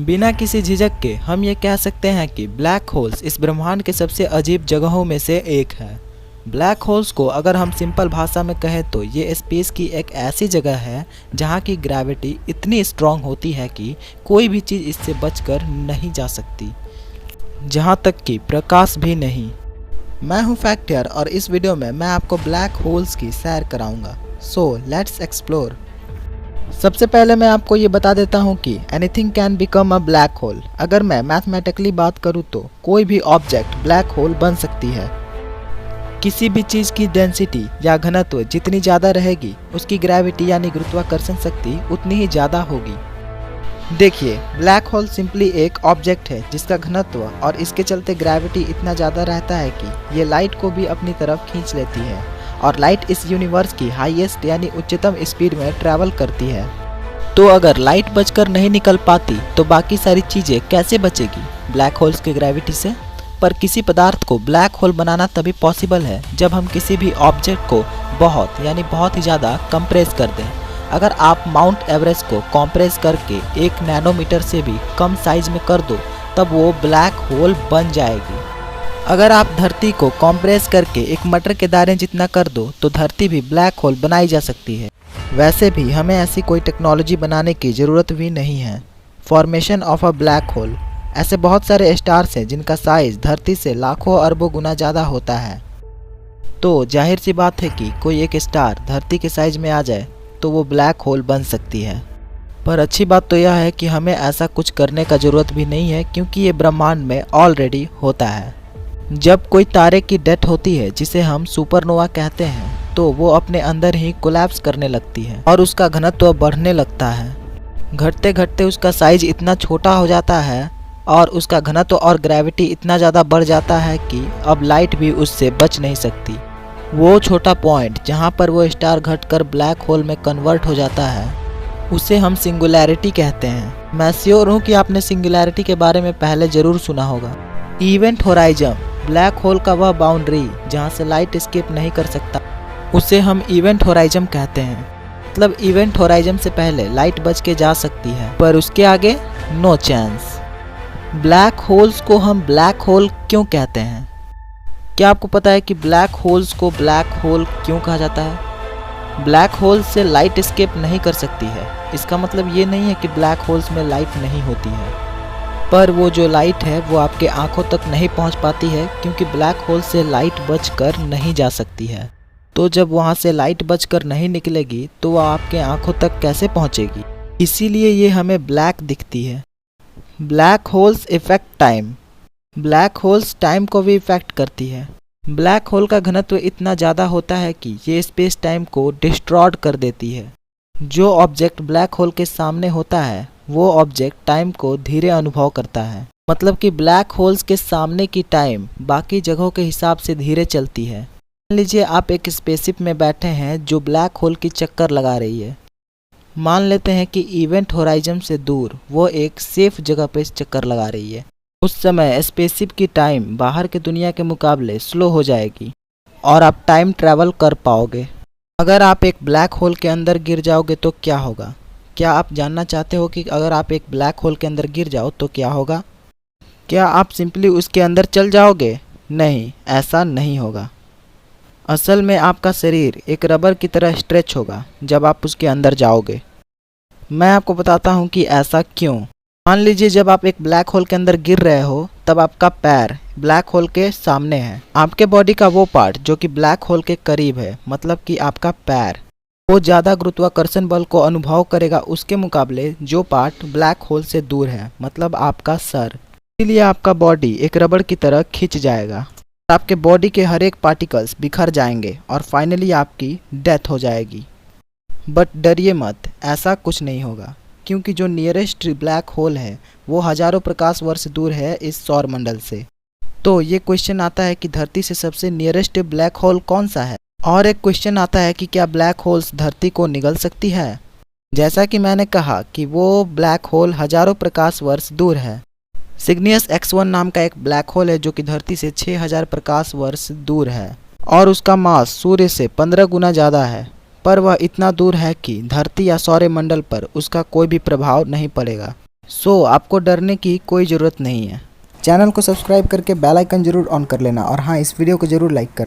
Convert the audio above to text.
बिना किसी झिझक के हम ये कह सकते हैं कि ब्लैक होल्स इस ब्रह्मांड के सबसे अजीब जगहों में से एक है। ब्लैक होल्स को अगर हम सिंपल भाषा में कहें तो ये स्पेस की एक ऐसी जगह है जहाँ की ग्रेविटी इतनी स्ट्रांग होती है कि कोई भी चीज़ इससे बचकर नहीं जा सकती, जहाँ तक कि प्रकाश भी नहीं। मैं हूँ फैक्टर और इस वीडियो में मैं आपको ब्लैक होल्स की सैर कराऊंगा। So let's explore. सबसे पहले मैं आपको ये बता देता हूँ कि anything can become a black hole. अगर मैं मैथमेटिकली बात करूँ तो कोई भी ऑब्जेक्ट ब्लैक होल बन सकती है। किसी भी चीज़ की डेंसिटी या घनत्व जितनी ज़्यादा रहेगी उसकी ग्रेविटी यानी गुरुत्वाकर्षण शक्ति उतनी ही ज़्यादा होगी। देखिए, ब्लैक होल सिंपली एक ऑब्जेक्ट है जिसका घनत्व और इसके चलते ग्रेविटी इतना ज़्यादा रहता है कि ये लाइट को भी अपनी तरफ खींच लेती है और लाइट इस यूनिवर्स की हाईएस्ट यानी उच्चतम स्पीड में ट्रैवल करती है। तो अगर लाइट बचकर नहीं निकल पाती तो बाकी सारी चीज़ें कैसे बचेगी? ब्लैक होल्स की ग्रेविटी से। पर किसी पदार्थ को ब्लैक होल बनाना तभी पॉसिबल है जब हम किसी भी ऑब्जेक्ट को बहुत ही ज़्यादा कंप्रेस कर दें। अगर आप माउंट एवरेस्ट को कंप्रेस करके 1 नैनोमीटर से भी कम साइज में कर दो तब वो ब्लैक होल बन जाएगी। अगर आप धरती को कंप्रेस करके एक मटर के दाने जितना कर दो तो धरती भी ब्लैक होल बनाई जा सकती है। वैसे भी हमें ऐसी कोई टेक्नोलॉजी बनाने की ज़रूरत भी नहीं है। Formation of a black hole. ऐसे बहुत सारे स्टार्स हैं जिनका साइज़ धरती से लाखों अरबों गुना ज़्यादा होता है। तो जाहिर सी बात है कि कोई एक स्टार धरती के साइज में आ जाए तो वो ब्लैक होल बन सकती है। पर अच्छी बात तो यह है कि हमें ऐसा कुछ करने का ज़रूरत भी नहीं है क्योंकि ये ब्रह्मांड में ऑलरेडी होता है। जब कोई तारे की डेथ होती है जिसे हम सुपरनोवा कहते हैं तो वो अपने अंदर ही कोलैप्स करने लगती है और उसका घनत्व बढ़ने लगता है। घटते घटते उसका साइज इतना छोटा हो जाता है और उसका घनत्व और ग्रेविटी इतना ज़्यादा बढ़ जाता है कि अब लाइट भी उससे बच नहीं सकती। वो छोटा पॉइंट जहाँ पर वो स्टार घटकर ब्लैक होल में कन्वर्ट हो जाता है उसे हम सिंगुलैरिटी कहते हैं। मैं श्योर हूँ कि आपने सिंगुलैरिटी के बारे में पहले ज़रूर सुना होगा। इवेंट होराइजन, ब्लैक होल का वह बाउंड्री जहाँ से लाइट एस्केप नहीं कर सकता, उसे हम इवेंट होराइजन कहते हैं। मतलब इवेंट होराइजन से पहले लाइट बच के जा सकती है पर उसके आगे नो चांस। ब्लैक होल्स को हम ब्लैक होल क्यों कहते हैं? क्या आपको पता है कि ब्लैक होल्स को ब्लैक होल क्यों कहा जाता है? ब्लैक होल से लाइट एस्केप नहीं कर सकती है। इसका मतलब ये नहीं है कि ब्लैक होल्स में लाइट नहीं होती है, पर वो जो लाइट है वो आपके आंखों तक नहीं पहुंच पाती है क्योंकि ब्लैक होल से लाइट बचकर नहीं जा सकती है। तो जब वहां से लाइट बचकर नहीं निकलेगी तो वह आपके आंखों तक कैसे पहुंचेगी? इसीलिए ये हमें ब्लैक दिखती है। Black holes effect time. Black holes time को भी इफेक्ट करती है। ब्लैक होल का घनत्व इतना ज़्यादा होता है कि ये स्पेस टाइम को डिस्ट्रॉयड कर देती है। जो ऑब्जेक्ट ब्लैक होल के सामने होता है वो ऑब्जेक्ट टाइम को धीरे अनुभव करता है। मतलब कि ब्लैक होल्स के सामने की टाइम बाकी जगहों के हिसाब से धीरे चलती है। मान लीजिए आप एक स्पेसशिप में बैठे हैं जो ब्लैक होल की चक्कर लगा रही है। मान लेते हैं कि इवेंट होराइजन से दूर वो एक सेफ जगह पे चक्कर लगा रही है। उस समय स्पेसशिप की टाइम बाहर के दुनिया के मुकाबले स्लो हो जाएगी और आप टाइम ट्रैवल कर पाओगे। अगर आप एक ब्लैक होल के अंदर गिर जाओगे तो क्या होगा? क्या आप जानना चाहते हो कि अगर आप एक ब्लैक होल के अंदर गिर जाओ तो क्या होगा? क्या आप सिंपली उसके अंदर चल जाओगे? नहीं, ऐसा नहीं होगा। असल में आपका शरीर एक रबर की तरह स्ट्रेच होगा जब आप उसके अंदर जाओगे। मैं आपको बताता हूँ कि ऐसा क्यों। मान लीजिए जब आप एक ब्लैक होल के अंदर गिर रहे हो तब आपका पैर ब्लैक होल के सामने है। आपके बॉडी का वो पार्ट जो कि ब्लैक होल के करीब है, मतलब कि आपका पैर, वो ज़्यादा गुरुत्वाकर्षण बल को अनुभव करेगा उसके मुकाबले जो पार्ट ब्लैक होल से दूर है, मतलब आपका सर। इसीलिए आपका बॉडी एक रबड़ की तरह खिंच जाएगा। आपके बॉडी के हर एक पार्टिकल्स बिखर जाएंगे और फाइनली आपकी डेथ हो जाएगी। बट डरिए मत, ऐसा कुछ नहीं होगा क्योंकि जो नियरेस्ट ब्लैक होल है वो हजारों प्रकाश वर्ष दूर है इस सौर मंडल से। तो ये क्वेश्चन आता है कि धरती से सबसे नियरेस्ट ब्लैक होल कौन सा है? और एक क्वेश्चन आता है कि क्या ब्लैक होल्स धरती को निगल सकती है? जैसा कि मैंने कहा कि वो ब्लैक होल हजारों प्रकाश वर्ष दूर है। सिग्नियस X1 नाम का एक ब्लैक होल है जो कि धरती से 6000 प्रकाश वर्ष दूर है और उसका मास सूर्य से 15 गुना ज़्यादा है। पर वह इतना दूर है कि धरती या सौरमंडल पर उसका कोई भी प्रभाव नहीं पड़ेगा। सो आपको डरने की कोई ज़रूरत नहीं है। चैनल को सब्सक्राइब करके बेल आइकन जरूर ऑन कर लेना और हाँ, इस वीडियो को जरूर लाइक कर।